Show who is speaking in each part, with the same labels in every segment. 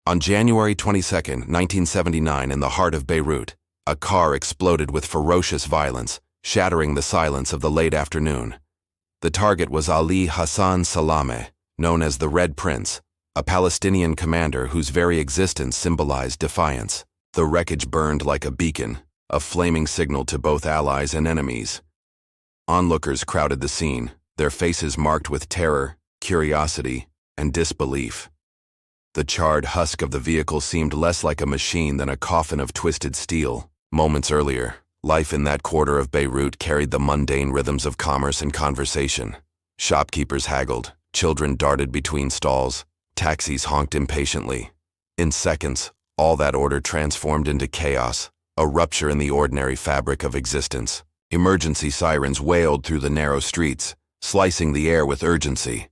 Speaker 1: On January 22, 1979, in the heart of Beirut, a car exploded with ferocious violence, shattering the silence of the late afternoon. The target was Ali Hassan Salameh, known as the Red Prince, a Palestinian commander whose very existence symbolized defiance. The wreckage burned like a beacon, a flaming signal to both allies and enemies. Onlookers crowded the scene, their faces marked with terror, curiosity, and disbelief. The charred husk of the vehicle seemed less like a machine than a coffin of twisted steel. Moments earlier, life in that quarter of Beirut carried the mundane rhythms of commerce and conversation. Shopkeepers haggled, children darted between stalls, taxis honked impatiently. In seconds, all that order transformed into chaos, a rupture in the ordinary fabric of existence. Emergency sirens wailed through the narrow streets, slicing the air with urgency.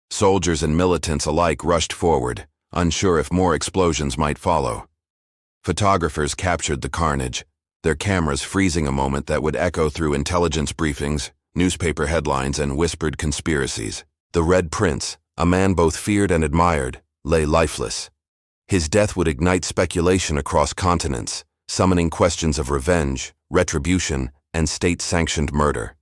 Speaker 1: Soldiers and militants alike rushed forward, unsure if more explosions might follow. Photographers captured the carnage, their cameras freezing a moment that would echo through intelligence briefings, newspaper headlines, and whispered conspiracies. The Red Prince, a man both feared and admired, lay lifeless. His death would ignite speculation across continents, summoning questions of revenge, retribution, and state-sanctioned murder.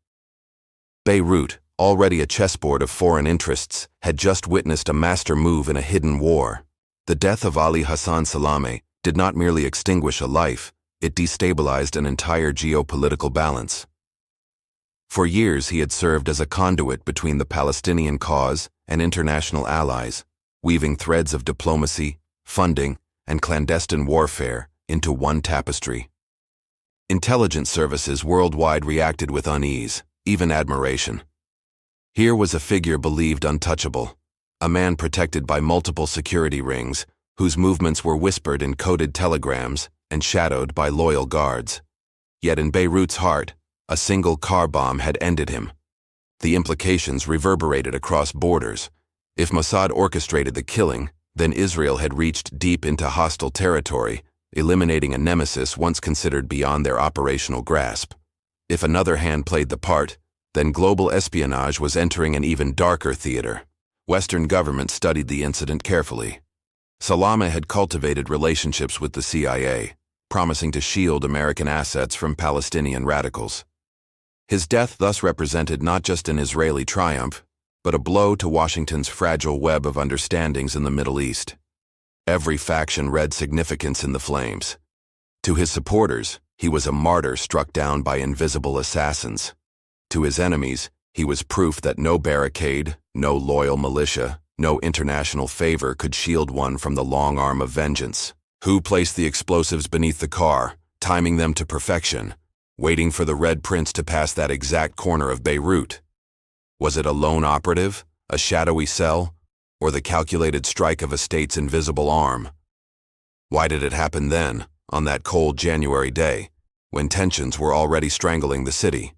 Speaker 1: Beirut, already a chessboard of foreign interests, had just witnessed a master move in a hidden war. The death of Ali Hassan Salameh did not merely extinguish a life, it destabilized an entire geopolitical balance. For years he had served as a conduit between the Palestinian cause and international allies, weaving threads of diplomacy, funding, and clandestine warfare into one tapestry. Intelligence services worldwide reacted with unease, even admiration. Here was a figure believed untouchable, a man protected by multiple security rings, whose movements were whispered in coded telegrams and shadowed by loyal guards. Yet in Beirut's heart, a single car bomb had ended him. The implications reverberated across borders. If Mossad orchestrated the killing, then Israel had reached deep into hostile territory, eliminating a nemesis once considered beyond their operational grasp. If another hand played the part, then global espionage was entering an even darker theater. Western governments studied the incident carefully. Salameh had cultivated relationships with the CIA, promising to shield American assets from Palestinian radicals. His death thus represented not just an Israeli triumph, but a blow to Washington's fragile web of understandings in the Middle East. Every faction read significance in the flames. To his supporters, he was a martyr struck down by invisible assassins. To his enemies, he was proof that no barricade, no loyal militia, no international favor could shield one from the long arm of vengeance. Who placed the explosives beneath the car, timing them to perfection, waiting for the Red Prince to pass that exact corner of Beirut? Was it a lone operative, a shadowy cell, or the calculated strike of a state's invisible arm? Why did it happen then, on that cold January day, when tensions were already strangling the city?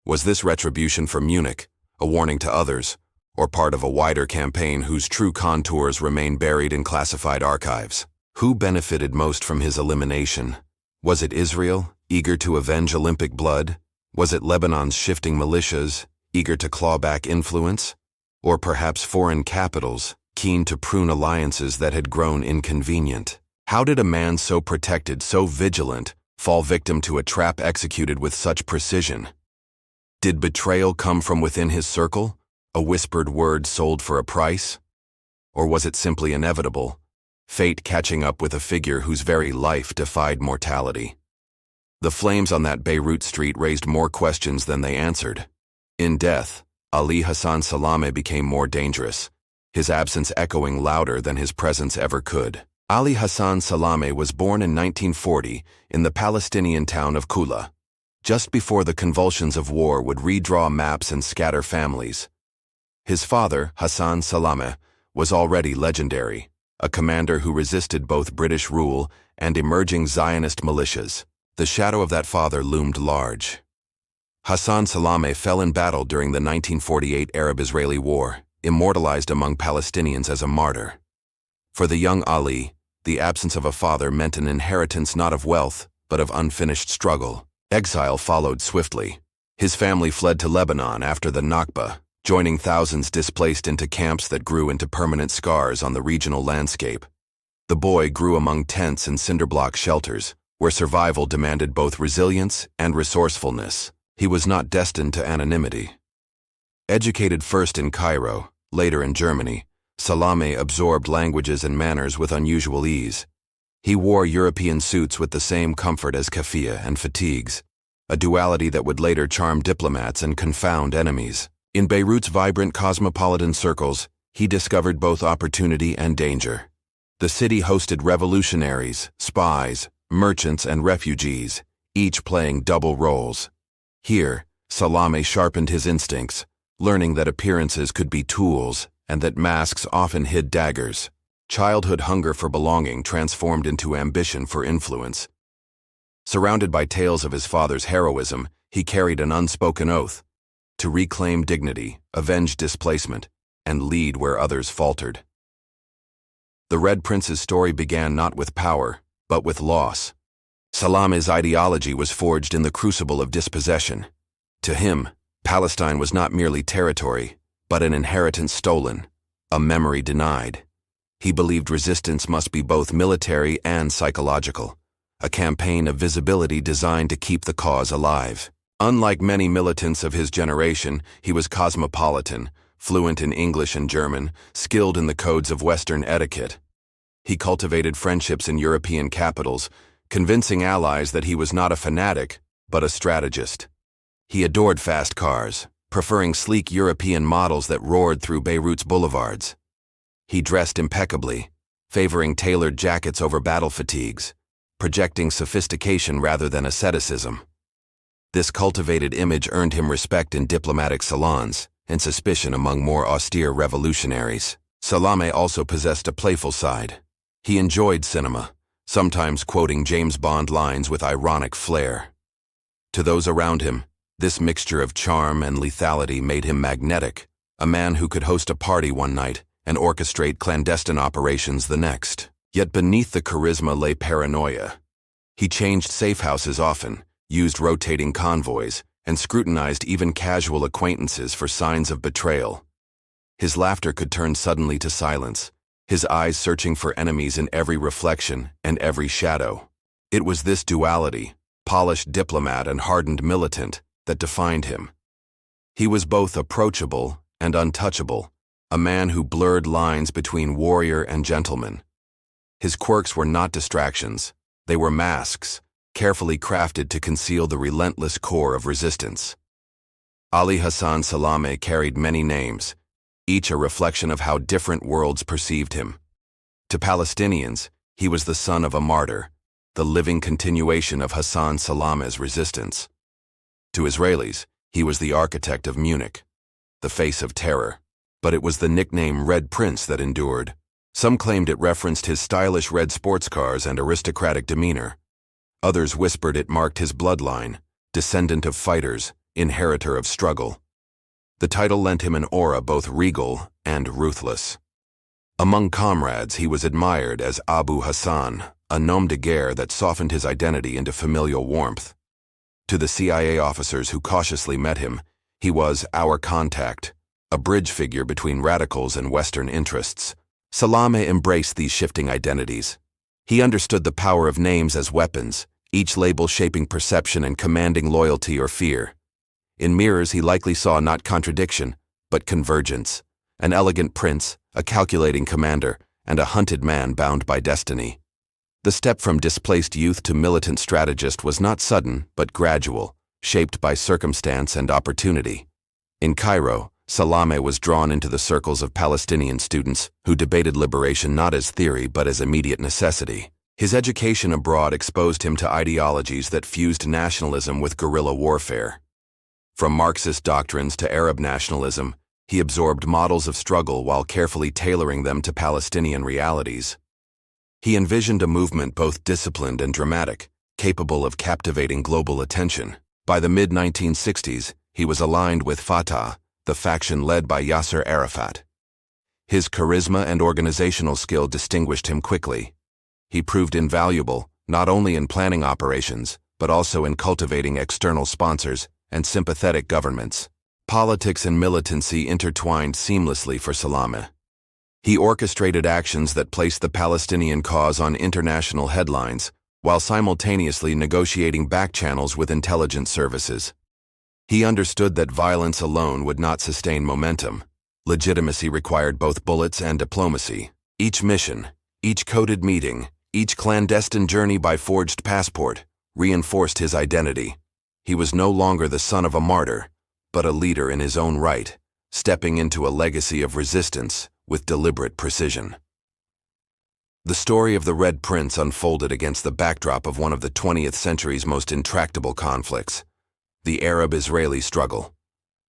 Speaker 1: Was this retribution for Munich, a warning to others, or part of a wider campaign whose true contours remain buried in classified archives? Who benefited most from his elimination? Was it Israel, eager to avenge Olympic blood? Was it Lebanon's shifting militias, eager to claw back influence? Or perhaps foreign capitals, keen to prune alliances that had grown inconvenient? How did a man so protected, so vigilant, fall victim to a trap executed with such precision? Did betrayal come from within his circle, a whispered word sold for a price? Or was it simply inevitable, fate catching up with a figure whose very life defied mortality? The flames on that Beirut street raised more questions than they answered. In death, Ali Hassan Salameh became more dangerous, his absence echoing louder than his presence ever could. Ali Hassan Salameh was born in 1940 in the Palestinian town of Kula, just before the convulsions of war would redraw maps and scatter families. His father, Hassan Salameh, was already legendary, a commander who resisted both British rule and emerging Zionist militias. The shadow of that father loomed large. Hassan Salameh fell in battle during the 1948 Arab-Israeli War, immortalized among Palestinians as a martyr. For the young Ali, the absence of a father meant an inheritance not of wealth, but of unfinished struggle. Exile followed swiftly. His family fled to Lebanon after the Nakba, joining thousands displaced into camps that grew into permanent scars on the regional landscape. The boy grew among tents and cinderblock shelters, where survival demanded both resilience and resourcefulness. He was not destined to anonymity. Educated first in Cairo, later in Germany, Salameh absorbed languages and manners with unusual ease. He wore European suits with the same comfort as keffiyeh and fatigues, a duality that would later charm diplomats and confound enemies. In Beirut's vibrant cosmopolitan circles, he discovered both opportunity and danger. The city hosted revolutionaries, spies, merchants, and refugees, each playing double roles. Here, Salameh sharpened his instincts, learning that appearances could be tools and that masks often hid daggers. Childhood hunger for belonging transformed into ambition for influence. Surrounded by tales of his father's heroism, he carried an unspoken oath to reclaim dignity, avenge displacement, and lead where others faltered. The Red Prince's story began not with power, but with loss. Salameh's ideology was forged in the crucible of dispossession. To him, Palestine was not merely territory, but an inheritance stolen, a memory denied. He believed resistance must be both military and psychological, a campaign of visibility designed to keep the cause alive. Unlike many militants of his generation, he was cosmopolitan, fluent in English and German, skilled in the codes of Western etiquette. He cultivated friendships in European capitals, convincing allies that he was not a fanatic, but a strategist. He adored fast cars, preferring sleek European models that roared through Beirut's boulevards. He dressed impeccably, favoring tailored jackets over battle fatigues, projecting sophistication rather than asceticism. This cultivated image earned him respect in diplomatic salons and suspicion among more austere revolutionaries. Salameh also possessed a playful side. He enjoyed cinema, sometimes quoting James Bond lines with ironic flair. To those around him, this mixture of charm and lethality made him magnetic, a man who could host a party one night and orchestrate clandestine operations the next. Yet beneath the charisma lay paranoia. He changed safe houses often, used rotating convoys, and scrutinized even casual acquaintances for signs of betrayal. His laughter could turn suddenly to silence, his eyes searching for enemies in every reflection and every shadow. It was this duality, polished diplomat and hardened militant, that defined him. He was both approachable and untouchable, a man who blurred lines between warrior and gentleman. His quirks were not distractions, they were masks, carefully crafted to conceal the relentless core of resistance. Ali Hassan Salameh carried many names, each a reflection of how different worlds perceived him. To Palestinians, he was the son of a martyr, the living continuation of Hassan Salameh's resistance. To Israelis, he was the architect of Munich, the face of terror. But it was the nickname Red Prince that endured. Some claimed it referenced his stylish red sports cars and aristocratic demeanor. Others whispered it marked his bloodline, descendant of fighters, inheritor of struggle. The title lent him an aura both regal and ruthless. Among comrades, he was admired as Abu Hassan, a nom de guerre that softened his identity into familial warmth. To the CIA officers who cautiously met him, he was our contact, a bridge figure between radicals and Western interests. Salameh embraced these shifting identities. He understood the power of names as weapons, each label shaping perception and commanding loyalty or fear. In mirrors, he likely saw not contradiction, but convergence. An elegant prince, a calculating commander, and a hunted man bound by destiny. The step from displaced youth to militant strategist was not sudden, but gradual, shaped by circumstance and opportunity. In Cairo, Salameh was drawn into the circles of Palestinian students who debated liberation not as theory but as immediate necessity. His education abroad exposed him to ideologies that fused nationalism with guerrilla warfare. From Marxist doctrines to Arab nationalism, he absorbed models of struggle while carefully tailoring them to Palestinian realities. He envisioned a movement both disciplined and dramatic, capable of captivating global attention. By the mid-1960s, he was aligned with Fatah, the faction led by Yasser Arafat. His charisma and organizational skill distinguished him quickly. He proved invaluable, not only in planning operations, but also in cultivating external sponsors and sympathetic governments. Politics and militancy intertwined seamlessly for Salameh. He orchestrated actions that placed the Palestinian cause on international headlines, while simultaneously negotiating back-channels with intelligence services. He understood that violence alone would not sustain momentum. Legitimacy required both bullets and diplomacy. Each mission, each coded meeting, each clandestine journey by forged passport reinforced his identity. He was no longer the son of a martyr, but a leader in his own right, stepping into a legacy of resistance with deliberate precision. The story of the Red Prince unfolded against the backdrop of one of the 20th century's most intractable conflicts, the Arab-Israeli struggle.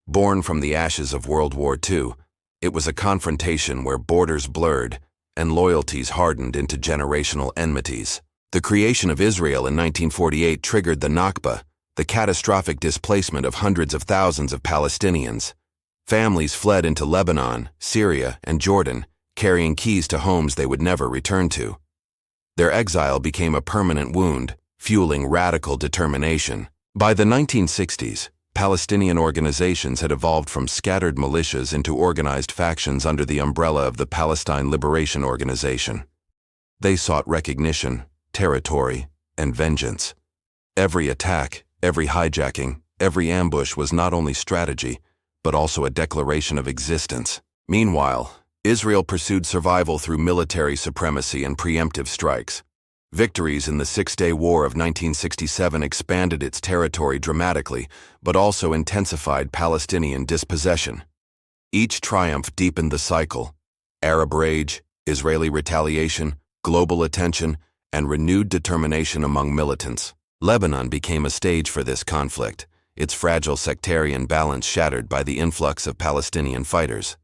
Speaker 1: Born from the ashes of World War II, it was a confrontation where borders blurred and loyalties hardened into generational enmities. The creation of Israel in 1948 triggered the Nakba, the catastrophic displacement of hundreds of thousands of Palestinians. Families fled into Lebanon, Syria, and Jordan, carrying keys to homes they would never return to. Their exile became a permanent wound, fueling radical determination. By the 1960s, Palestinian organizations had evolved from scattered militias into organized factions under the umbrella of the Palestine Liberation Organization. They sought recognition, territory, and vengeance. Every attack, every hijacking, every ambush was not only strategy, but also a declaration of existence. Meanwhile, Israel pursued survival through military supremacy and preemptive strikes. Victories in the Six-Day War of 1967 expanded its territory dramatically, but also intensified Palestinian dispossession. Each triumph deepened the cycle: Arab rage, Israeli retaliation, global attention, and renewed determination among militants. Lebanon became a stage for this conflict, its fragile sectarian balance shattered by the influx of Palestinian fighters.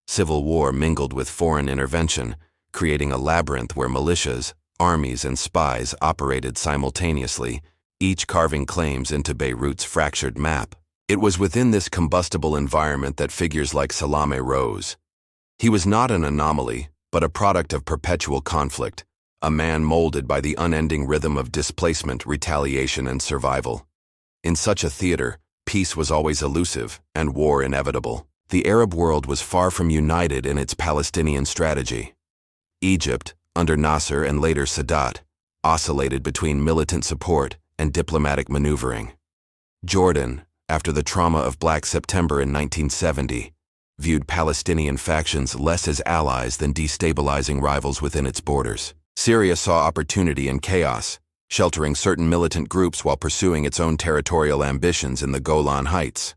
Speaker 1: Civil war mingled with foreign intervention, creating a labyrinth where militias, armies, and spies operated simultaneously, each carving claims into Beirut's fractured map. It was within this combustible environment that figures like Salameh rose. He was not an anomaly, but a product of perpetual conflict, a man molded by the unending rhythm of displacement, retaliation, and survival. In such a theater, peace was always elusive and war inevitable. The Arab world was far from united in its Palestinian strategy. Egypt, under Nasser and later Sadat, oscillated between militant support and diplomatic maneuvering. Jordan, after the trauma of Black September in 1970, viewed Palestinian factions less as allies than destabilizing rivals within its borders. Syria saw opportunity in chaos, sheltering certain militant groups while pursuing its own territorial ambitions in the Golan Heights.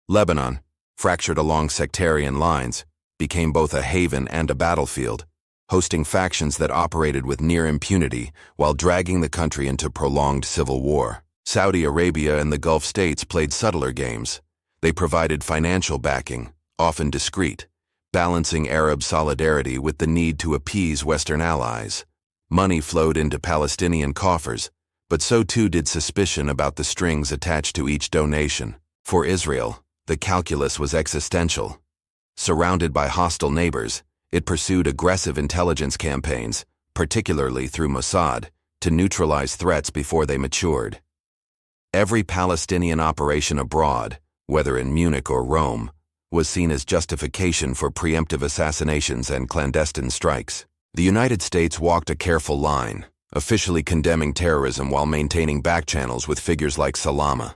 Speaker 1: Lebanon, fractured along sectarian lines, became both a haven and a battlefield, hosting factions that operated with near impunity while dragging the country into prolonged civil war. Saudi Arabia and the Gulf states played subtler games. They provided financial backing, often discreet, balancing Arab solidarity with the need to appease Western allies. Money flowed into Palestinian coffers, but so too did suspicion about the strings attached to each donation. For Israel, the calculus was existential. Surrounded by hostile neighbors, it pursued aggressive intelligence campaigns, particularly through Mossad, to neutralize threats before they matured. Every Palestinian operation abroad, whether in Munich or Rome, was seen as justification for preemptive assassinations and clandestine strikes. The United States walked a careful line, officially condemning terrorism while maintaining backchannels with figures like Salameh.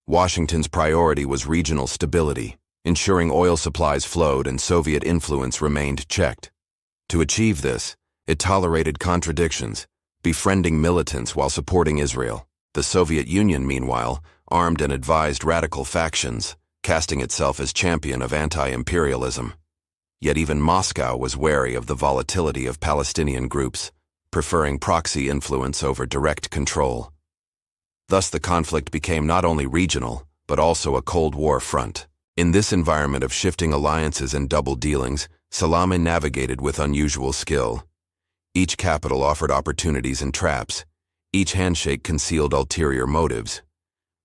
Speaker 1: Washington's priority was regional stability, ensuring oil supplies flowed and Soviet influence remained checked. To achieve this, it tolerated contradictions, befriending militants while supporting Israel. The Soviet Union, meanwhile, armed and advised radical factions, casting itself as champion of anti-imperialism. Yet even Moscow was wary of the volatility of Palestinian groups, preferring proxy influence over direct control. Thus the conflict became not only regional, but also a Cold War front. In this environment of shifting alliances and double dealings, Salameh navigated with unusual skill. Each capital offered opportunities and traps. Each handshake concealed ulterior motives.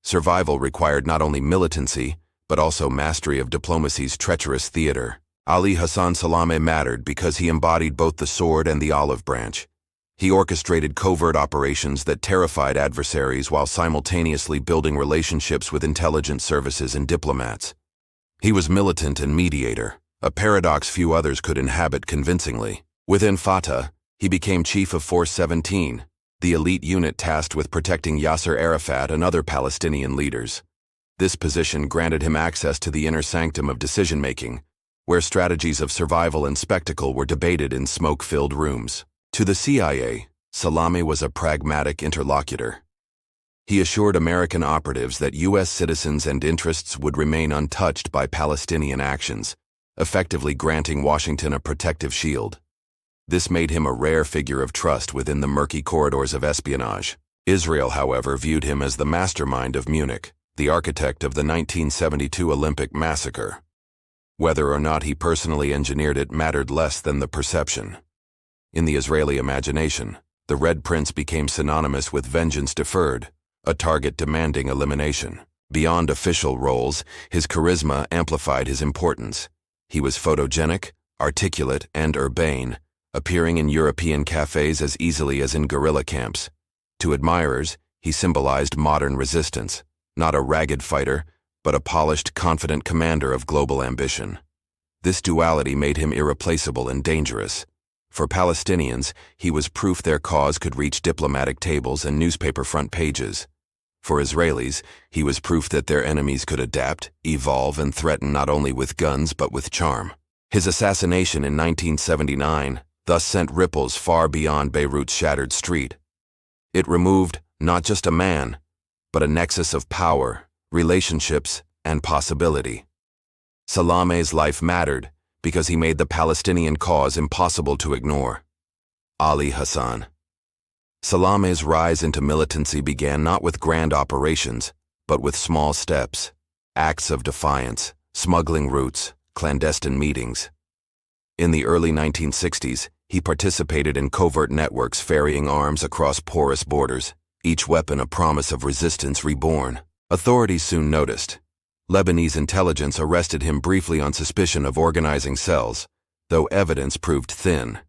Speaker 1: Survival required not only militancy, but also mastery of diplomacy's treacherous theater. Ali Hassan Salameh mattered because he embodied both the sword and the olive branch. He orchestrated covert operations that terrified adversaries while simultaneously building relationships with intelligence services and diplomats. He was militant and mediator, a paradox few others could inhabit convincingly. Within Fatah, he became chief of Force 17, the elite unit tasked with protecting Yasser Arafat and other Palestinian leaders. This position granted him access to the inner sanctum of decision-making, where strategies of survival and spectacle were debated in smoke-filled rooms. To the CIA, Salameh was a pragmatic interlocutor. He assured American operatives that U.S. citizens and interests would remain untouched by Palestinian actions, effectively granting Washington a protective shield. This made him a rare figure of trust within the murky corridors of espionage. Israel, however, viewed him as the mastermind of Munich, the architect of the 1972 Olympic massacre. Whether or not he personally engineered it mattered less than the perception. In the Israeli imagination, the Red Prince became synonymous with vengeance deferred, a target demanding elimination. Beyond official roles, his charisma amplified his importance. He was photogenic, articulate, and urbane, appearing in European cafes as easily as in guerrilla camps. To admirers, he symbolized modern resistance, not a ragged fighter, but a polished, confident commander of global ambition. This duality made him irreplaceable and dangerous. For Palestinians, he was proof their cause could reach diplomatic tables and newspaper front pages. For Israelis, he was proof that their enemies could adapt, evolve, and threaten not only with guns but with charm. His assassination in 1979 thus sent ripples far beyond Beirut's shattered street. It removed not just a man, but a nexus of power, relationships, and possibility. Salameh's life mattered because he made the Palestinian cause impossible to ignore. Ali Hassan. Salameh's rise into militancy began not with grand operations, but with small steps, acts of defiance, smuggling routes, clandestine meetings. In the early 1960s, he participated in covert networks ferrying arms across porous borders, each weapon a promise of resistance reborn. Authorities soon noticed. Lebanese intelligence arrested him briefly on suspicion of organizing cells, though evidence proved thin.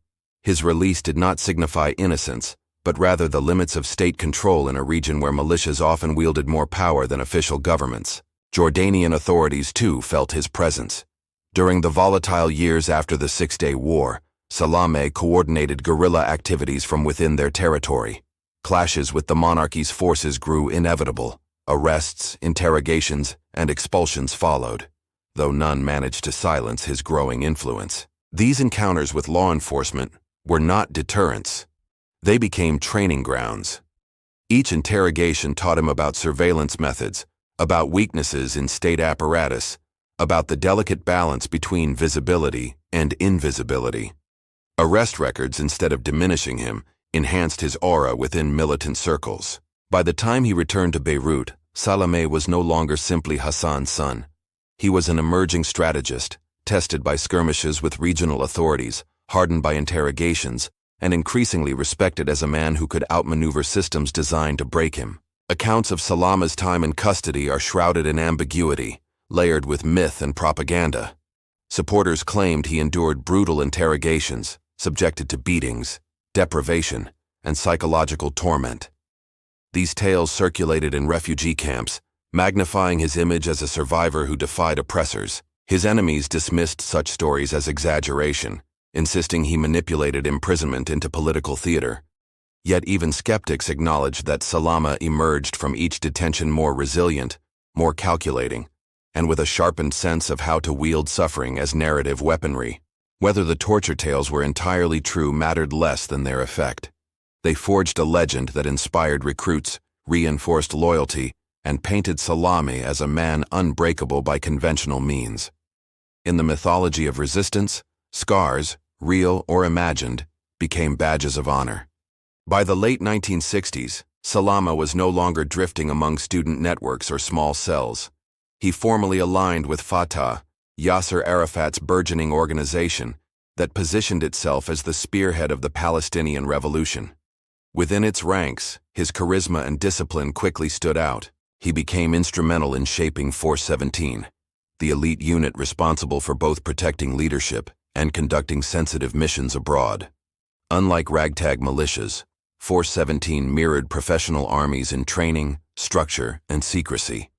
Speaker 1: His release did not signify innocence, but rather the limits of state control in a region where militias often wielded more power than official governments. Jordanian authorities, too, felt his presence. During the volatile years after the Six-Day War, Salameh coordinated guerrilla activities from within their territory. Clashes with the monarchy's forces grew inevitable. Arrests, interrogations, and expulsions followed, though none managed to silence his growing influence. These encounters with law enforcement were not deterrents. They became training grounds. Each interrogation taught him about surveillance methods, about weaknesses in state apparatus, about the delicate balance between visibility and invisibility. Arrest records, instead of diminishing him, enhanced his aura within militant circles. By the time he returned to Beirut, Salameh was no longer simply Hassan's son. He was an emerging strategist, tested by skirmishes with regional authorities, hardened by interrogations, and increasingly respected as a man who could outmaneuver systems designed to break him. Accounts of Salameh's time in custody are shrouded in ambiguity, layered with myth and propaganda. Supporters claimed he endured brutal interrogations, subjected to beatings, deprivation, and psychological torment. These tales circulated in refugee camps, magnifying his image as a survivor who defied oppressors. His enemies dismissed such stories as exaggeration, insisting he manipulated imprisonment into political theater. Yet even skeptics acknowledged that Salameh emerged from each detention more resilient, more calculating, and with a sharpened sense of how to wield suffering as narrative weaponry. Whether the torture tales were entirely true mattered less than their effect. They forged a legend that inspired recruits, reinforced loyalty, and painted Salameh as a man unbreakable by conventional means. In the mythology of resistance, scars, real or imagined, became badges of honor. By the late 1960s, Salameh was no longer drifting among student networks or small cells. He formally aligned with Fatah, Yasser Arafat's burgeoning organization that positioned itself as the spearhead of the Palestinian Revolution. Within its ranks, his charisma and discipline quickly stood out. He became instrumental in shaping Force 17, the elite unit responsible for both protecting leadership and conducting sensitive missions abroad. Unlike ragtag militias, Force 17 mirrored professional armies in training, structure, and secrecy.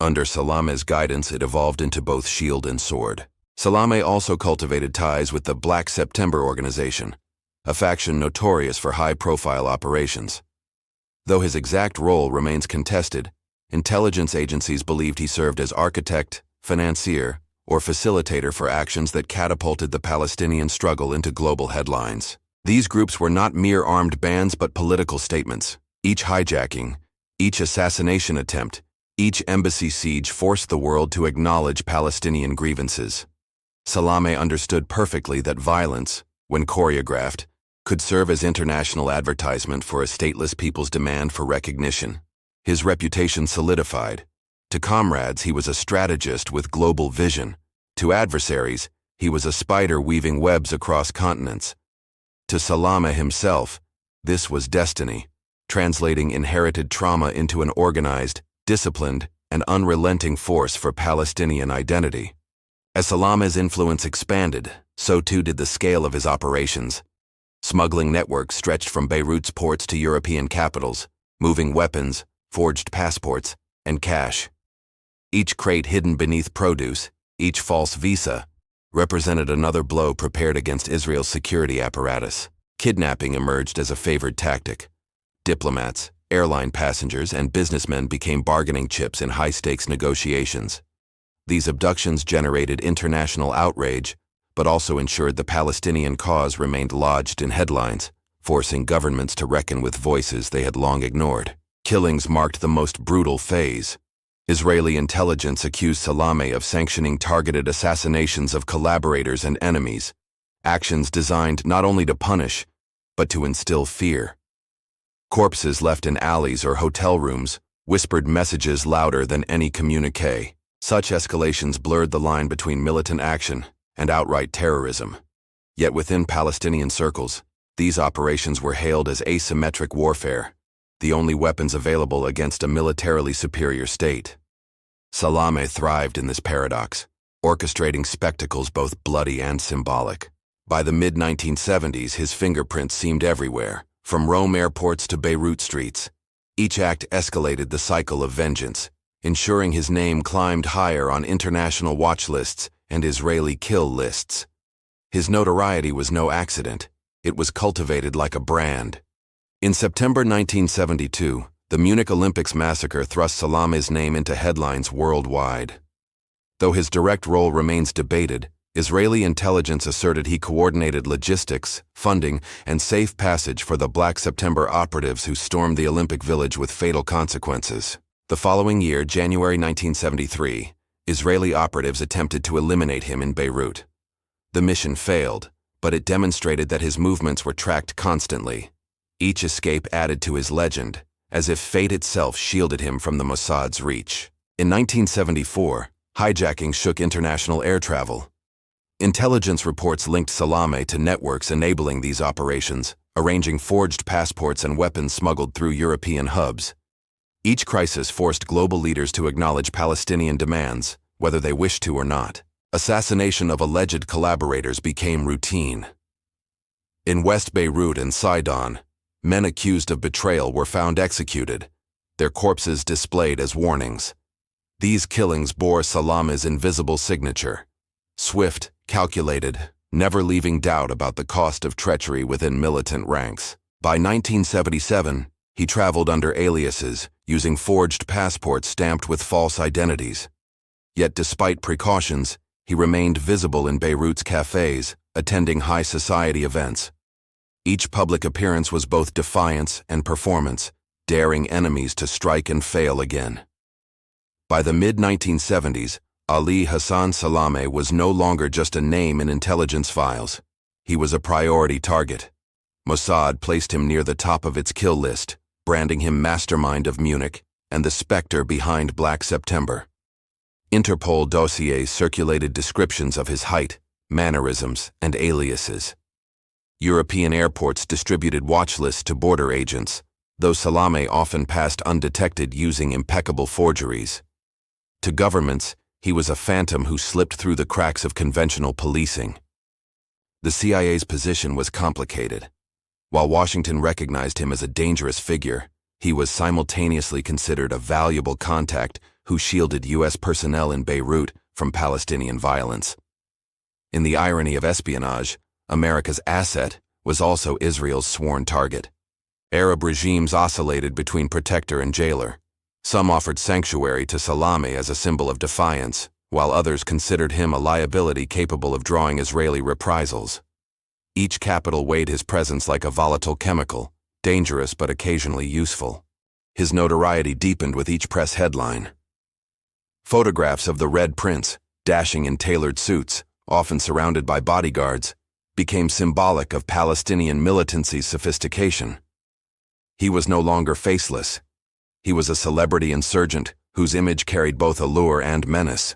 Speaker 1: Under Salameh's guidance, it evolved into both shield and sword. Salameh also cultivated ties with the Black September organization, a faction notorious for high-profile operations. Though his exact role remains contested, intelligence agencies believed he served as architect, financier, or facilitator for actions that catapulted the Palestinian struggle into global headlines. These groups were not mere armed bands but political statements. Each hijacking, each assassination attempt, each embassy siege forced the world to acknowledge Palestinian grievances. Salameh understood perfectly that violence, when choreographed, could serve as international advertisement for a stateless people's demand for recognition. His reputation solidified. To comrades, he was a strategist with global vision. To adversaries, he was a spider weaving webs across continents. To Salameh himself, this was destiny, translating inherited trauma into an organized, disciplined, and unrelenting force for Palestinian identity. As Salameh's influence expanded, so too did the scale of his operations. Smuggling networks stretched from Beirut's ports to European capitals, moving weapons, forged passports, and cash. Each crate hidden beneath produce, each false visa, represented another blow prepared against Israel's security apparatus. Kidnapping emerged as a favored tactic. Diplomats, airline passengers, and businessmen became bargaining chips in high-stakes negotiations. These abductions generated international outrage, but also ensured the Palestinian cause remained lodged in headlines, forcing governments to reckon with voices they had long ignored. Killings marked the most brutal phase. Israeli intelligence accused Salameh of sanctioning targeted assassinations of collaborators and enemies, actions designed not only to punish, but to instill fear. Corpses left in alleys or hotel rooms whispered messages louder than any communique. Such escalations blurred the line between militant action and outright terrorism. Yet within Palestinian circles, these operations were hailed as asymmetric warfare, the only weapons available against a militarily superior state. Salameh thrived in this paradox, orchestrating spectacles both bloody and symbolic. By the mid-1970s, his fingerprints seemed everywhere, from Rome airports to Beirut streets. Each act escalated the cycle of vengeance, ensuring his name climbed higher on international watch lists and Israeli kill lists. His notoriety was no accident. It was cultivated like a brand. In September 1972, the Munich Olympics massacre thrust Salameh's name into headlines worldwide. Though his direct role remains debated, Israeli intelligence asserted he coordinated logistics, funding, and safe passage for the Black September operatives who stormed the Olympic Village with fatal consequences. The following year, January 1973, Israeli operatives attempted to eliminate him in Beirut. The mission failed, but it demonstrated that his movements were tracked constantly. Each escape added to his legend, as if fate itself shielded him from the Mossad's reach. In 1974, hijacking shook international air travel. Intelligence reports linked Salameh to networks enabling these operations, arranging forged passports and weapons smuggled through European hubs. Each crisis forced global leaders to acknowledge Palestinian demands, whether they wished to or not. Assassination of alleged collaborators became routine. In West Beirut and Sidon, men accused of betrayal were found executed, their corpses displayed as warnings. These killings bore Salameh's invisible signature: swift, calculated, never leaving doubt about the cost of treachery within militant ranks. By 1977, he traveled under aliases, using forged passports stamped with false identities. Yet despite precautions, he remained visible in Beirut's cafes, attending high society events. Each public appearance was both defiance and performance, daring enemies to strike and fail again. By the mid-1970s, Ali Hassan Salameh was no longer just a name in intelligence files. He was a priority target. Mossad placed him near the top of its kill list, branding him mastermind of Munich and the specter behind Black September. Interpol dossiers circulated descriptions of his height, mannerisms, and aliases. European airports distributed watch lists to border agents, though Salameh often passed undetected using impeccable forgeries. To governments, he was a phantom who slipped through the cracks of conventional policing. The CIA's position was complicated. While Washington recognized him as a dangerous figure, he was simultaneously considered a valuable contact who shielded U.S. personnel in Beirut from Palestinian violence. In the irony of espionage, America's asset was also Israel's sworn target. Arab regimes oscillated between protector and jailer. Some offered sanctuary to Salameh as a symbol of defiance, while others considered him a liability capable of drawing Israeli reprisals. Each capital weighed his presence like a volatile chemical, dangerous but occasionally useful. His notoriety deepened with each press headline. Photographs of the Red Prince, dashing in tailored suits, often surrounded by bodyguards, became symbolic of Palestinian militancy's sophistication. He was no longer faceless. He was a celebrity insurgent whose image carried both allure and menace.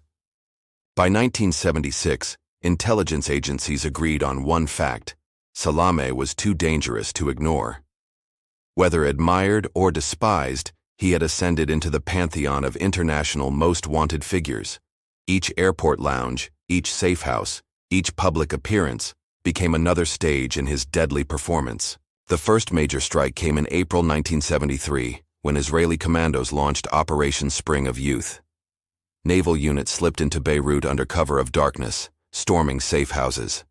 Speaker 1: By 1976, intelligence agencies agreed on one fact: Salameh was too dangerous to ignore. Whether admired or despised, he had ascended into the pantheon of international most wanted figures. Each airport lounge, each safe house, each public appearance became another stage in his deadly performance. The first major strike came in April 1973, when Israeli commandos launched Operation Spring of Youth. Naval units slipped into Beirut under cover of darkness, storming safe houses.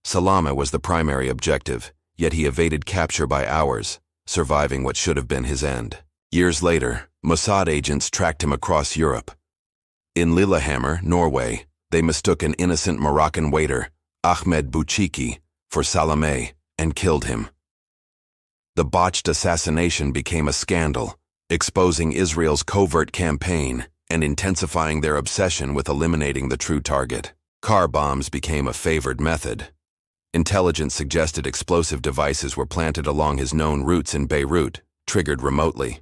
Speaker 1: Salameh was the primary objective, yet he evaded capture by hours, surviving what should have been his end. Years later, Mossad agents tracked him across Europe. In Lillehammer, Norway, they mistook an innocent Moroccan waiter, Ahmed Bouchiki, for Salameh and killed him. The botched assassination became a scandal, exposing Israel's covert campaign and intensifying their obsession with eliminating the true target. Car bombs became a favored method. Intelligence suggested explosive devices were planted along his known routes in Beirut, triggered remotely.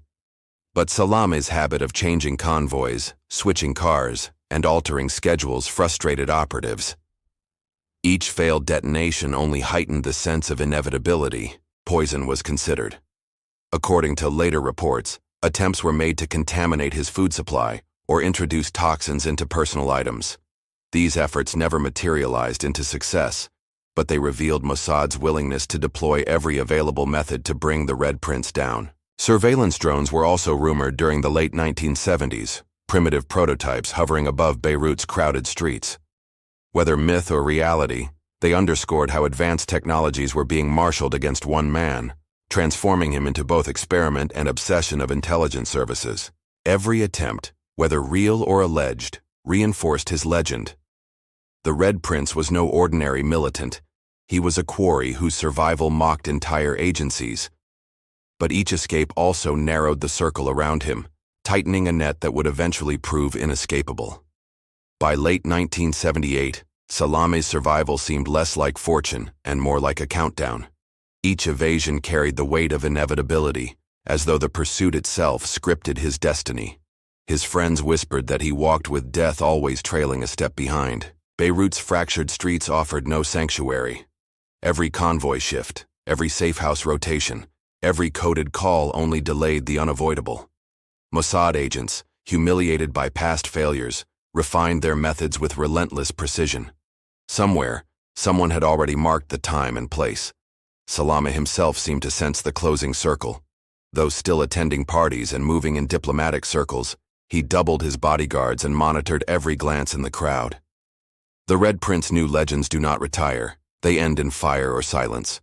Speaker 1: But Salameh's habit of changing convoys, switching cars, and altering schedules frustrated operatives. Each failed detonation only heightened the sense of inevitability. Poison was considered. According to later reports, attempts were made to contaminate his food supply or introduce toxins into personal items. These efforts never materialized into success, but they revealed Mossad's willingness to deploy every available method to bring the Red Prince down. Surveillance drones were also rumored during the late 1970s, primitive prototypes hovering above Beirut's crowded streets. Whether myth or reality, they underscored how advanced technologies were being marshaled against one man, transforming him into both experiment and obsession of intelligence services. Every attempt, whether real or alleged, reinforced his legend. The Red Prince was no ordinary militant. He was a quarry whose survival mocked entire agencies. But each escape also narrowed the circle around him, tightening a net that would eventually prove inescapable. By late 1978, Salameh's survival seemed less like fortune and more like a countdown. Each evasion carried the weight of inevitability, as though the pursuit itself scripted his destiny. His friends whispered that he walked with death always trailing a step behind. Beirut's fractured streets offered no sanctuary. Every convoy shift, every safe house rotation, every coded call only delayed the unavoidable. Mossad agents, humiliated by past failures, refined their methods with relentless precision. Somewhere, someone had already marked the time and place. Salameh himself seemed to sense the closing circle. Though still attending parties and moving in diplomatic circles, he doubled his bodyguards and monitored every glance in the crowd. The Red Prince knew legends do not retire. They end in fire or silence.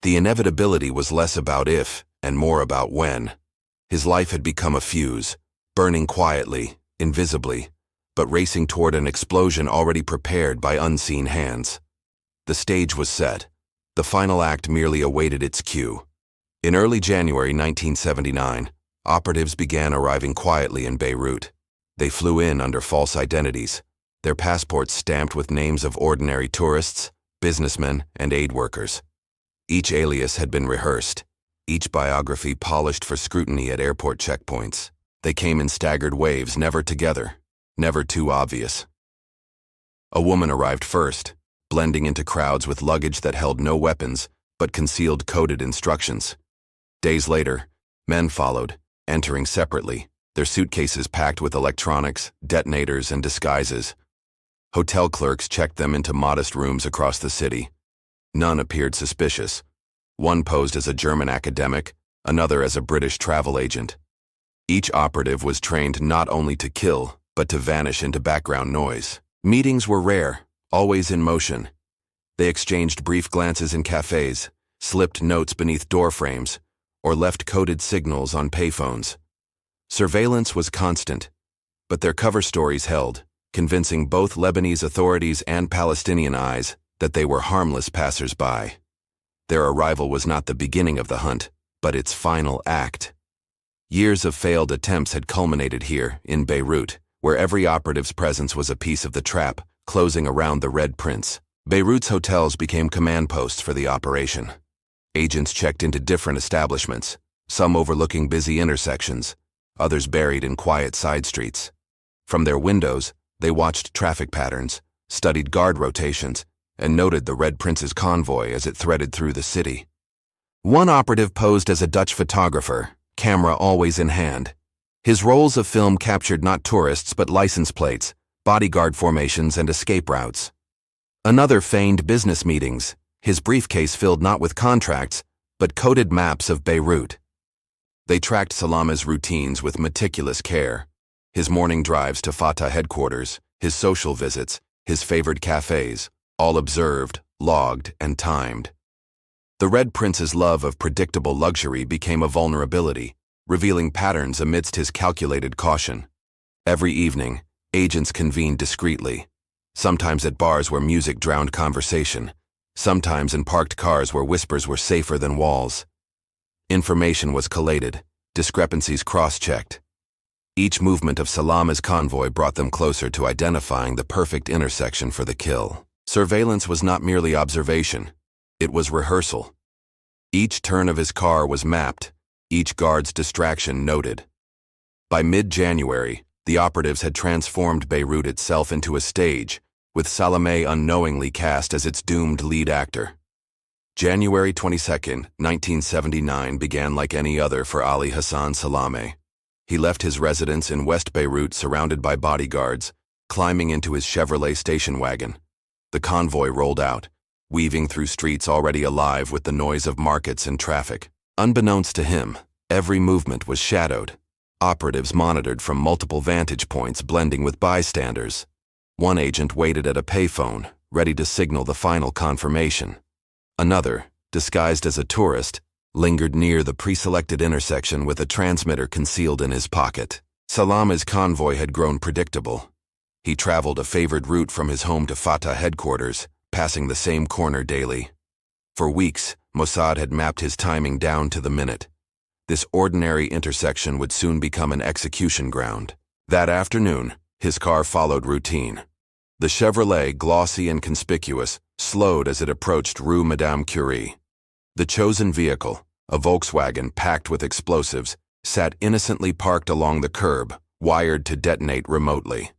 Speaker 1: The inevitability was less about if and more about when. His life had become a fuse, burning quietly, invisibly, but racing toward an explosion already prepared by unseen hands. The stage was set. The final act merely awaited its cue. In early January 1979, operatives began arriving quietly in Beirut. They flew in under false identities, their passports stamped with names of ordinary tourists, businessmen, and aid workers. Each alias had been rehearsed, each biography polished for scrutiny at airport checkpoints. They came in staggered waves, never together, never too obvious. A woman arrived first, blending into crowds with luggage that held no weapons but concealed coded instructions. Days later, men followed, entering separately, their suitcases packed with electronics, detonators, and disguises. Hotel clerks checked them into modest rooms across the city. None appeared suspicious. One posed as a German academic, another as a British travel agent. Each operative was trained not only to kill, but to vanish into background noise. Meetings were rare, always in motion. They exchanged brief glances in cafes, slipped notes beneath doorframes, or left coded signals on payphones. Surveillance was constant, but their cover stories held, convincing both Lebanese authorities and Palestinian eyes that they were harmless passers-by. Their arrival was not the beginning of the hunt, but its final act. Years of failed attempts had culminated here, in Beirut, where every operative's presence was a piece of the trap, closing around the Red Prince. Beirut's hotels became command posts for the operation. Agents checked into different establishments, some overlooking busy intersections, others buried in quiet side streets. From their windows, they watched traffic patterns, studied guard rotations, and noted the Red Prince's convoy as it threaded through the city. One operative posed as a Dutch photographer, camera always in hand. His rolls of film captured not tourists but license plates, bodyguard formations, and escape routes. Another feigned business meetings, his briefcase filled not with contracts, but coded maps of Beirut. They tracked Salameh's routines with meticulous care. His morning drives to Fatah headquarters, his social visits, his favored cafes, all observed, logged, and timed. The Red Prince's love of predictable luxury became a vulnerability, revealing patterns amidst his calculated caution. Every evening, agents convened discreetly, sometimes at bars where music drowned conversation, sometimes in parked cars where whispers were safer than walls. Information was collated, discrepancies cross-checked. Each movement of Salameh's convoy brought them closer to identifying the perfect intersection for the kill. Surveillance was not merely observation, it was rehearsal. Each turn of his car was mapped, each guard's distraction noted. By mid-January, the operatives had transformed Beirut itself into a stage, with Salameh unknowingly cast as its doomed lead actor. January 22, 1979 began like any other for Ali Hassan Salameh. He left his residence in West Beirut surrounded by bodyguards, climbing into his Chevrolet station wagon. The convoy rolled out, weaving through streets already alive with the noise of markets and traffic. Unbeknownst to him, every movement was shadowed. Operatives monitored from multiple vantage points, blending with bystanders. One agent waited at a payphone, ready to signal the final confirmation. Another, disguised as a tourist, lingered near the pre-selected intersection with a transmitter concealed in his pocket. Salameh's convoy had grown predictable. He traveled a favored route from his home to Fatah headquarters, passing the same corner daily. For weeks, Mossad had mapped his timing down to the minute. This ordinary intersection would soon become an execution ground. That afternoon, his car followed routine. The Chevrolet, glossy and conspicuous, slowed as it approached Rue Madame Curie. The chosen vehicle, a Volkswagen packed with explosives, sat innocently parked along the curb, wired to detonate remotely.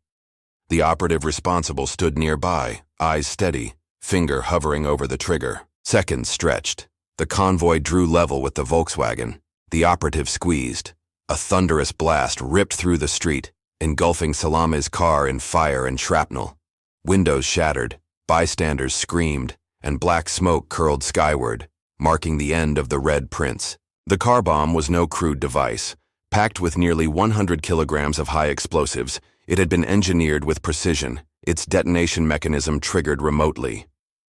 Speaker 1: The operative responsible stood nearby, eyes steady, finger hovering over the trigger. Seconds stretched. The convoy drew level with the Volkswagen. The operative squeezed. A thunderous blast ripped through the street, engulfing Salameh's car in fire and shrapnel. Windows shattered, bystanders screamed, and black smoke curled skyward, marking the end of the Red Prince. The car bomb was no crude device. Packed with nearly 100 kilograms of high explosives, it had been engineered with precision, its detonation mechanism triggered remotely.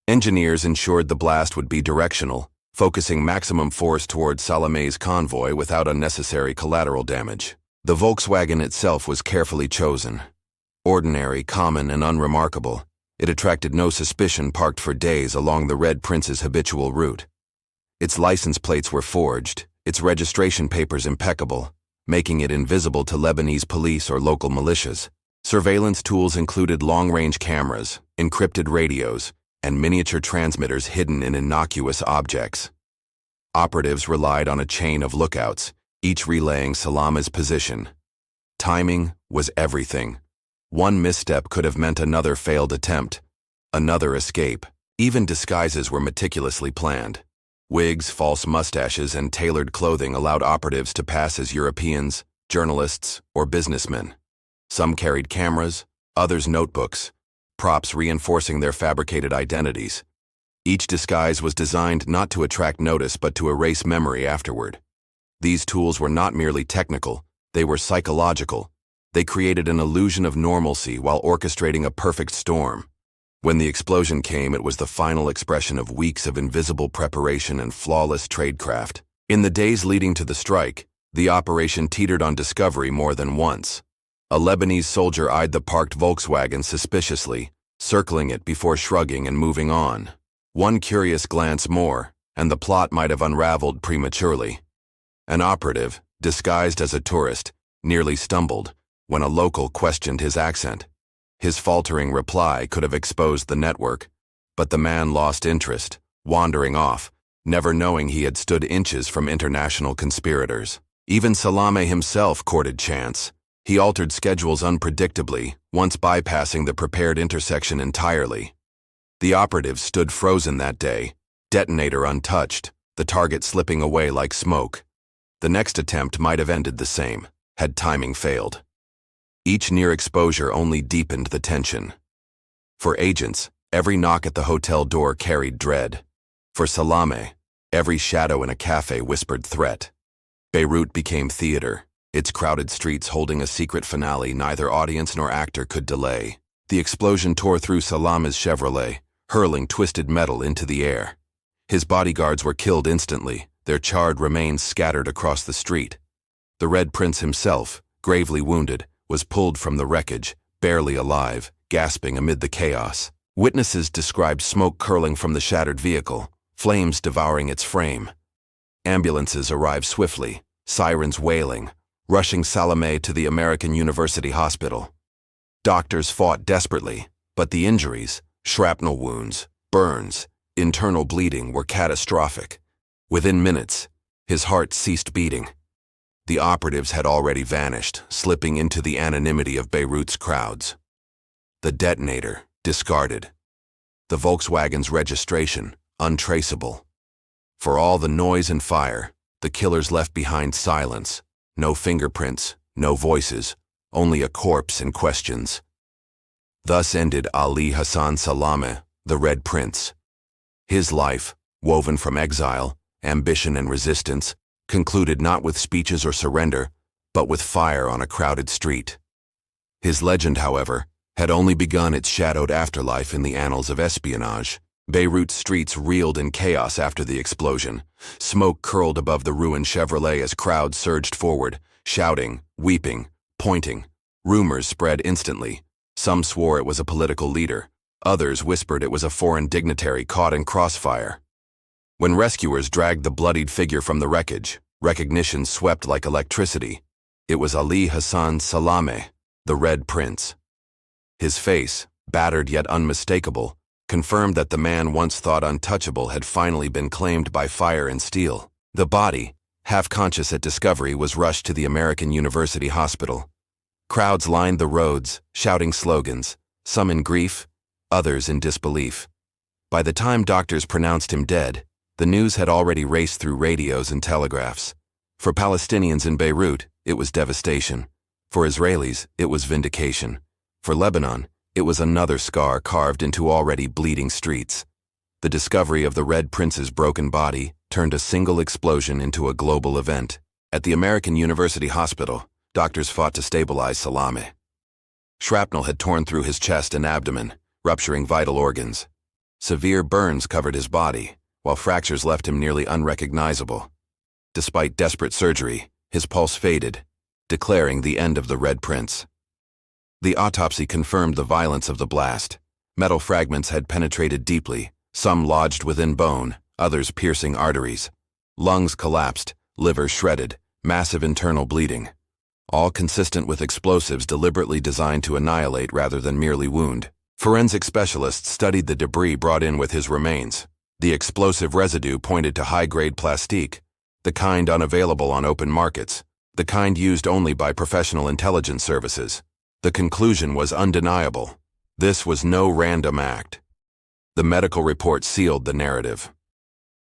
Speaker 1: Engineers ensured the blast would be directional, focusing maximum force towards Salameh's convoy without unnecessary collateral damage. The Volkswagen itself was carefully chosen. Ordinary, common, and unremarkable, it attracted no suspicion parked for days along the Red Prince's habitual route. Its license plates were forged, its registration papers impeccable, making it invisible to Lebanese police or local militias. Surveillance tools included long-range cameras, encrypted radios, and miniature transmitters hidden in innocuous objects. Operatives relied on a chain of lookouts, each relaying Salameh's position. Timing was everything. One misstep could have meant another failed attempt, another escape. Even disguises were meticulously planned. Wigs, false mustaches, and tailored clothing allowed operatives to pass as Europeans, journalists, or businessmen. Some carried cameras, others notebooks, props reinforcing their fabricated identities. Each disguise was designed not to attract notice but to erase memory afterward. These tools were not merely technical, they were psychological. They created an illusion of normalcy while orchestrating a perfect storm. When the explosion came, it was the final expression of weeks of invisible preparation and flawless tradecraft. In the days leading to the strike, the operation teetered on discovery more than once. A Lebanese soldier eyed the parked Volkswagen suspiciously, circling it before shrugging and moving on. One curious glance more, and the plot might have unraveled prematurely. An operative, disguised as a tourist, nearly stumbled when a local questioned his accent. His faltering reply could have exposed the network, but the man lost interest, wandering off, never knowing he had stood inches from international conspirators. Even Salameh himself courted chance. He altered schedules unpredictably, once bypassing the prepared intersection entirely. The operatives stood frozen that day, detonator untouched, the target slipping away like smoke. The next attempt might have ended the same, had timing failed. Each near exposure only deepened the tension. For agents, every knock at the hotel door carried dread. For Salameh, every shadow in a cafe whispered threat. Beirut became theater, its crowded streets holding a secret finale neither audience nor actor could delay. The explosion tore through Salameh's Chevrolet, hurling twisted metal into the air. His bodyguards were killed instantly, their charred remains scattered across the street. The Red Prince himself, gravely wounded, was pulled from the wreckage, barely alive, gasping amid the chaos. Witnesses described smoke curling from the shattered vehicle, flames devouring its frame. Ambulances arrived swiftly, sirens wailing, rushing Salameh to the American University Hospital. Doctors fought desperately, but the injuries, shrapnel wounds, burns, internal bleeding were catastrophic. Within minutes, his heart ceased beating. The operatives had already vanished, slipping into the anonymity of Beirut's crowds. The detonator, discarded. The Volkswagen's registration, untraceable. For all the noise and fire, the killers left behind silence. No fingerprints, no voices, only a corpse and questions. Thus ended Ali Hassan Salameh, the Red Prince. His life, woven from exile, ambition and resistance, concluded not with speeches or surrender, but with fire on a crowded street. His legend, however, had only begun its shadowed afterlife in the annals of espionage. Beirut's streets reeled in chaos after the explosion. Smoke curled above the ruined Chevrolet as crowds surged forward, shouting, weeping, pointing. Rumors spread instantly. Some swore it was a political leader. Others whispered it was a foreign dignitary caught in crossfire. When rescuers dragged the bloodied figure from the wreckage, recognition swept like electricity. It was Ali Hassan Salameh, the Red Prince. His face, battered yet unmistakable, confirmed that the man once thought untouchable had finally been claimed by fire and steel. The body, half-conscious at discovery, was rushed to the American University Hospital. Crowds lined the roads, shouting slogans, some in grief, others in disbelief. By the time doctors pronounced him dead, the news had already raced through radios and telegraphs. For Palestinians in Beirut, it was devastation. For Israelis, it was vindication. For Lebanon, it was another scar carved into already bleeding streets. The discovery of the Red Prince's broken body turned a single explosion into a global event. At the American University Hospital, doctors fought to stabilize Salameh. Shrapnel had torn through his chest and abdomen, rupturing vital organs. Severe burns covered his body, while fractures left him nearly unrecognizable. Despite desperate surgery, his pulse faded, declaring the end of the Red Prince. The autopsy confirmed the violence of the blast. Metal fragments had penetrated deeply, some lodged within bone, others piercing arteries. Lungs collapsed, liver shredded, massive internal bleeding. All consistent with explosives deliberately designed to annihilate rather than merely wound. Forensic specialists studied the debris brought in with his remains. The explosive residue pointed to high-grade plastique, the kind unavailable on open markets, the kind used only by professional intelligence services. The conclusion was undeniable. This was no random act. The medical report sealed the narrative.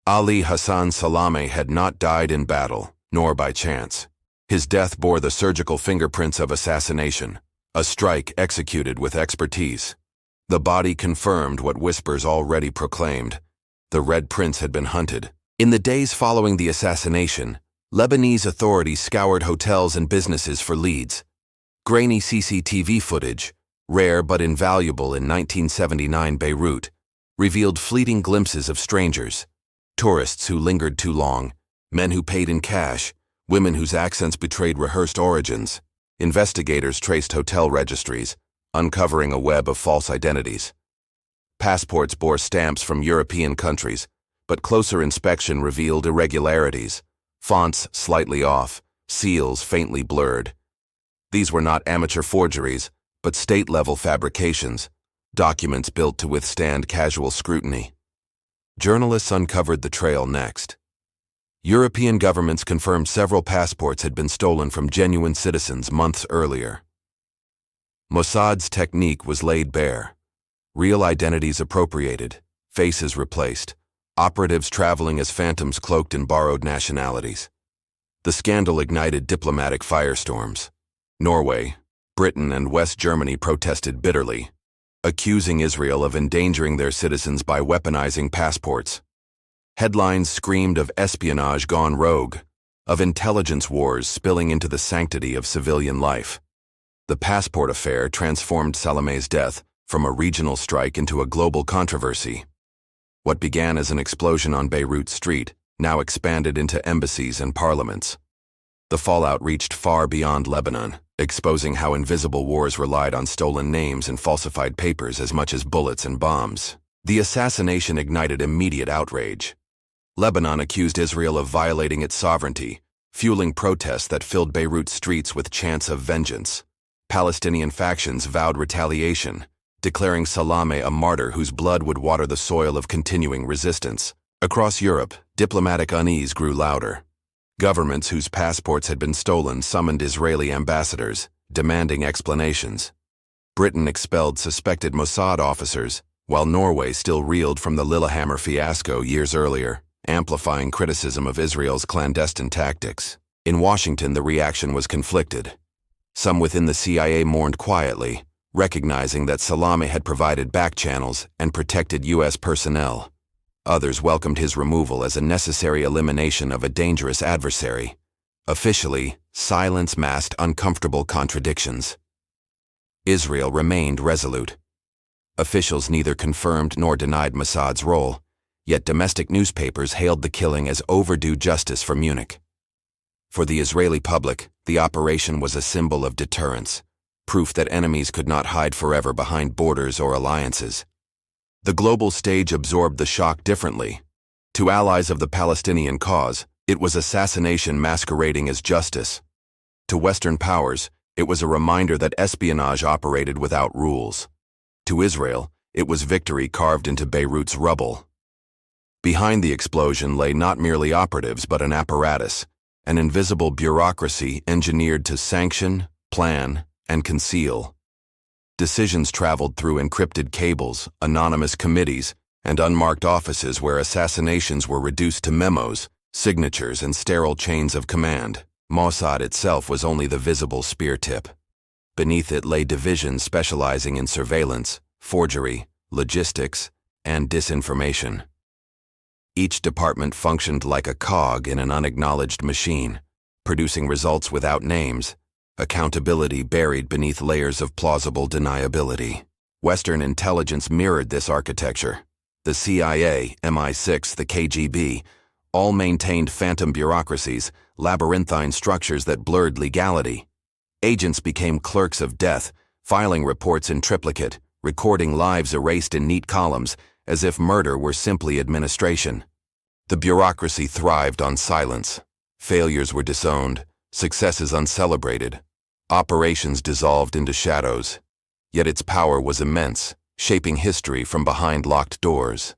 Speaker 1: Ali Hassan Salameh had not died in battle, nor by chance. His death bore the surgical fingerprints of assassination, a strike executed with expertise. The body confirmed what whispers already proclaimed. The Red Prince had been hunted. In the days following the assassination, Lebanese authorities scoured hotels and businesses for leads. Grainy CCTV footage, rare but invaluable in 1979 Beirut, revealed fleeting glimpses of strangers, tourists who lingered too long, men who paid in cash, women whose accents betrayed rehearsed origins. Investigators traced hotel registries, uncovering a web of false identities. Passports bore stamps from European countries, but closer inspection revealed irregularities, fonts slightly off, seals faintly blurred. These were not amateur forgeries, but state-level fabrications, documents built to withstand casual scrutiny. Journalists uncovered the trail next. European governments confirmed several passports had been stolen from genuine citizens months earlier. Mossad's technique was laid bare. Real identities appropriated, faces replaced, operatives traveling as phantoms cloaked in borrowed nationalities. The scandal ignited diplomatic firestorms. Norway, Britain, and West Germany protested bitterly, accusing Israel of endangering their citizens by weaponizing passports. Headlines screamed of espionage gone rogue, of intelligence wars spilling into the sanctity of civilian life. The passport affair transformed Salameh's death from a regional strike into a global controversy. What began as an explosion on Beirut Street now expanded into embassies and parliaments. The fallout reached far beyond Lebanon, exposing how invisible wars relied on stolen names and falsified papers as much as bullets and bombs. The assassination ignited immediate outrage. Lebanon accused Israel of violating its sovereignty, fueling protests that filled Beirut streets with chants of vengeance. Palestinian factions vowed retaliation, declaring Salameh a martyr whose blood would water the soil of continuing resistance. Across Europe, diplomatic unease grew louder. Governments whose passports had been stolen summoned Israeli ambassadors, demanding explanations. Britain expelled suspected Mossad officers, while Norway still reeled from the Lillehammer fiasco years earlier, amplifying criticism of Israel's clandestine tactics. In Washington, the reaction was conflicted. Some within the CIA mourned quietly, recognizing that Salameh had provided back channels and protected U.S. personnel. Others welcomed his removal as a necessary elimination of a dangerous adversary. Officially, silence masked uncomfortable contradictions. Israel remained resolute. Officials neither confirmed nor denied Mossad's role, yet domestic newspapers hailed the killing as overdue justice for Munich. For the Israeli public, the operation was a symbol of deterrence, proof that enemies could not hide forever behind borders or alliances. The global stage absorbed the shock differently. To allies of the Palestinian cause, it was assassination masquerading as justice. To Western powers, it was a reminder that espionage operated without rules. To Israel, it was victory carved into Beirut's rubble. Behind the explosion lay not merely operatives but an apparatus, an invisible bureaucracy engineered to sanction, plan, and conceal. Decisions traveled through encrypted cables, anonymous committees, and unmarked offices where assassinations were reduced to memos, signatures, and sterile chains of command. Mossad itself was only the visible spear tip. Beneath it lay divisions specializing in surveillance, forgery, logistics, and disinformation. Each department functioned like a cog in an unacknowledged machine, producing results without names, accountability buried beneath layers of plausible deniability. Western intelligence mirrored this architecture. The CIA, MI6, the KGB, all maintained phantom bureaucracies, labyrinthine structures that blurred legality. Agents became clerks of death, filing reports in triplicate, recording lives erased in neat columns, as if murder were simply administration. The bureaucracy thrived on silence. Failures were disowned, successes uncelebrated, operations dissolved into shadows. Yet its power was immense, shaping history from behind locked doors.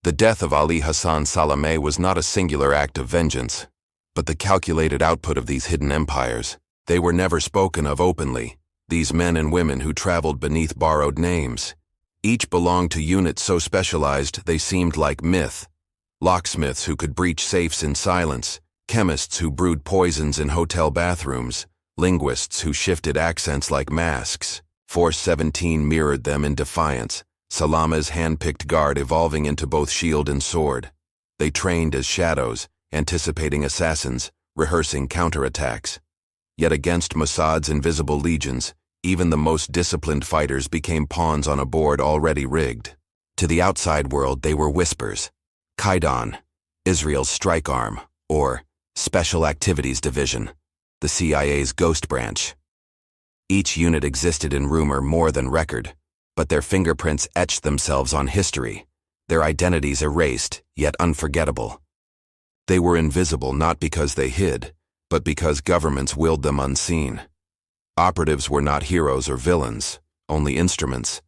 Speaker 1: The death of Ali Hassan Salameh was not a singular act of vengeance, but the calculated output of these hidden empires. They were never spoken of openly, these men and women who traveled beneath borrowed names. Each belonged to units so specialized they seemed like myth. Locksmiths who could breach safes in silence, chemists who brewed poisons in hotel bathrooms, linguists who shifted accents like masks. Force 17 mirrored them in defiance, Salameh's hand-picked guard evolving into both shield and sword. They trained as shadows, anticipating assassins, rehearsing counterattacks. Yet against Mossad's invisible legions, Even the most disciplined fighters became pawns on a board already rigged. To the outside world, they were whispers. Kaidan, Israel's strike arm, or Special Activities Division, the CIA's ghost branch. Each unit existed in rumor more than record, but their fingerprints etched themselves on history, their identities erased, yet unforgettable. They were invisible not because they hid, but because governments willed them unseen. Operatives were not heroes or villains, only instruments.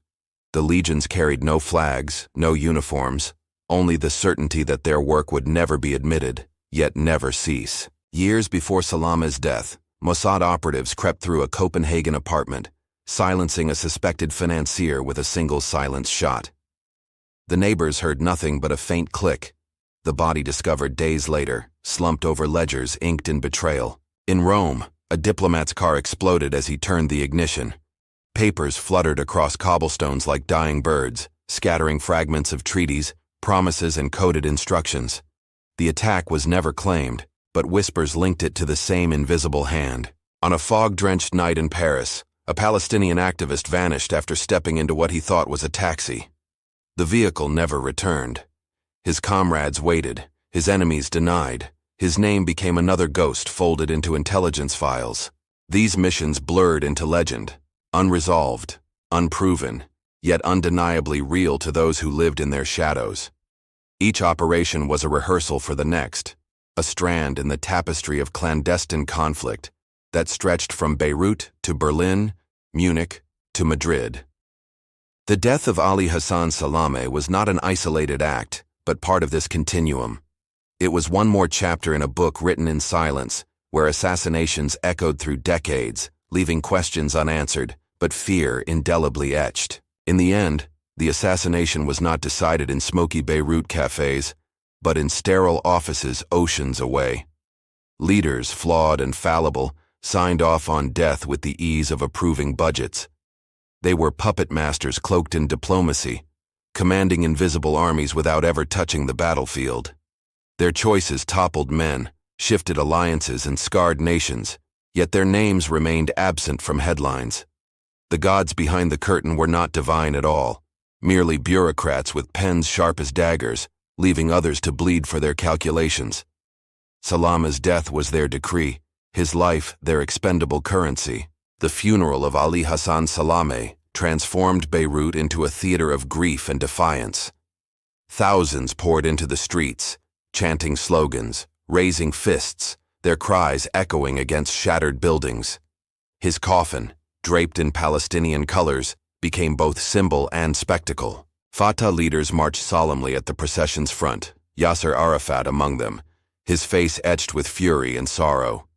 Speaker 1: The legions carried no flags, no uniforms, only the certainty that their work would never be admitted, yet never cease. Years before Salameh's death, Mossad operatives crept through a Copenhagen apartment, silencing a suspected financier with a single silenced shot. The neighbors heard nothing but a faint click. The body discovered days later, slumped over ledgers inked in betrayal. In Rome, a diplomat's car exploded as he turned the ignition. Papers fluttered across cobblestones like dying birds, scattering fragments of treaties, promises, and coded instructions. The attack was never claimed, but whispers linked it to the same invisible hand. On a fog-drenched night in Paris, a Palestinian activist vanished after stepping into what he thought was a taxi. The vehicle never returned. His comrades waited, his enemies denied. His name became another ghost folded into intelligence files. These missions blurred into legend, unresolved, unproven, yet undeniably real to those who lived in their shadows. Each operation was a rehearsal for the next, a strand in the tapestry of clandestine conflict that stretched from Beirut to Berlin, Munich to Madrid. The death of Ali Hassan Salameh was not an isolated act, but part of this continuum. It was one more chapter in a book written in silence, where assassinations echoed through decades, leaving questions unanswered, but fear indelibly etched. In the end, the assassination was not decided in smoky Beirut cafes, but in sterile offices oceans away. Leaders, flawed and fallible, signed off on death with the ease of approving budgets. They were puppet masters cloaked in diplomacy, commanding invisible armies without ever touching the battlefield. Their choices toppled men, shifted alliances, and scarred nations, yet their names remained absent from headlines. The gods behind the curtain were not divine at all, merely bureaucrats with pens sharp as daggers, leaving others to bleed for their calculations. Salameh's death was their decree, his life their expendable currency. The funeral of Ali Hassan Salameh transformed Beirut into a theater of grief and defiance. Thousands poured into the streets, chanting slogans, raising fists, their cries echoing against shattered buildings. His coffin, draped in Palestinian colors, became both symbol and spectacle. Fatah leaders marched solemnly at the procession's front, Yasser Arafat among them, his face etched with fury and sorrow.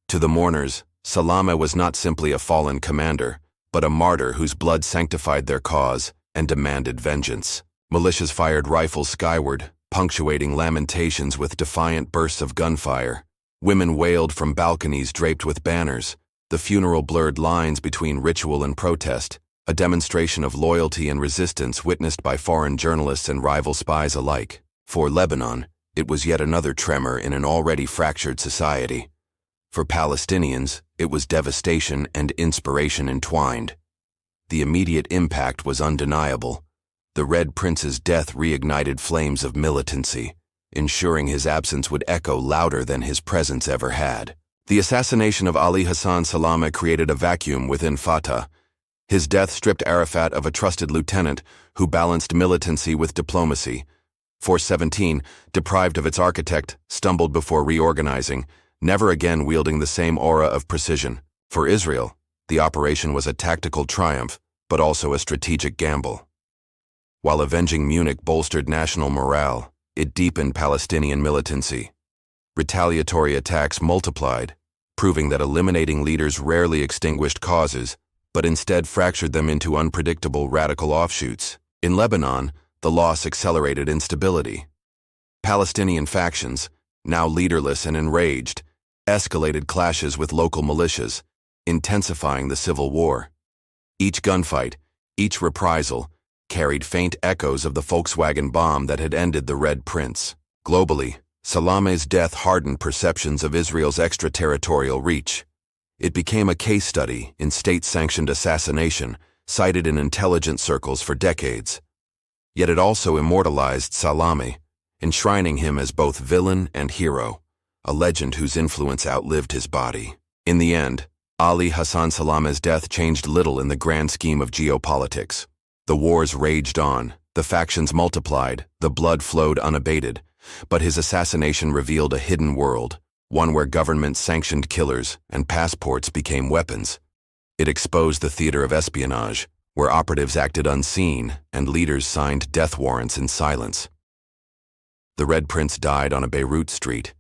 Speaker 1: To the mourners, Salameh was not simply a fallen commander, but a martyr whose blood sanctified their cause and demanded vengeance. Militias fired rifles skyward, punctuating lamentations with defiant bursts of gunfire. Women wailed from balconies draped with banners. The funeral blurred lines between ritual and protest, a demonstration of loyalty and resistance witnessed by foreign journalists and rival spies alike. For Lebanon, it was yet another tremor in an already fractured society. For Palestinians, it was devastation and inspiration entwined. The immediate impact was undeniable. The Red Prince's death reignited flames of militancy, ensuring his absence would echo louder than his presence ever had. The assassination of Ali Hassan Salameh created a vacuum within Fatah. His death stripped Arafat of a trusted lieutenant who balanced militancy with diplomacy. Force 17, deprived of its architect, stumbled before reorganizing, never again wielding the same aura of precision. For Israel, the operation was a tactical triumph, but also a strategic gamble. While avenging Munich bolstered national morale, it deepened Palestinian militancy. Retaliatory attacks multiplied, proving that eliminating leaders rarely extinguished causes, but instead fractured them into unpredictable radical offshoots. In Lebanon, the loss accelerated instability. Palestinian factions, now leaderless and enraged, escalated clashes with local militias, intensifying the civil war. Each gunfight, each reprisal, carried faint echoes of the Volkswagen bomb that had ended the Red Prince. Globally, Salameh's death hardened perceptions of Israel's extraterritorial reach. It became a case study in state-sanctioned assassination, cited in intelligence circles for decades. Yet it also immortalized Salameh, enshrining him as both villain and hero, a legend whose influence outlived his body. In the end, Ali Hassan Salameh's death changed little in the grand scheme of geopolitics. The wars raged on, the factions multiplied, the blood flowed unabated, but his assassination revealed a hidden world, one where governments sanctioned killers and passports became weapons. It exposed the theater of espionage, where operatives acted unseen and leaders signed death warrants in silence. The Red Prince died on a Beirut street,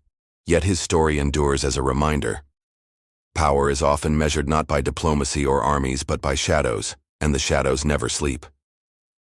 Speaker 1: yet his story endures as a reminder. Power is often measured not by diplomacy or armies but by shadows, and the shadows never sleep.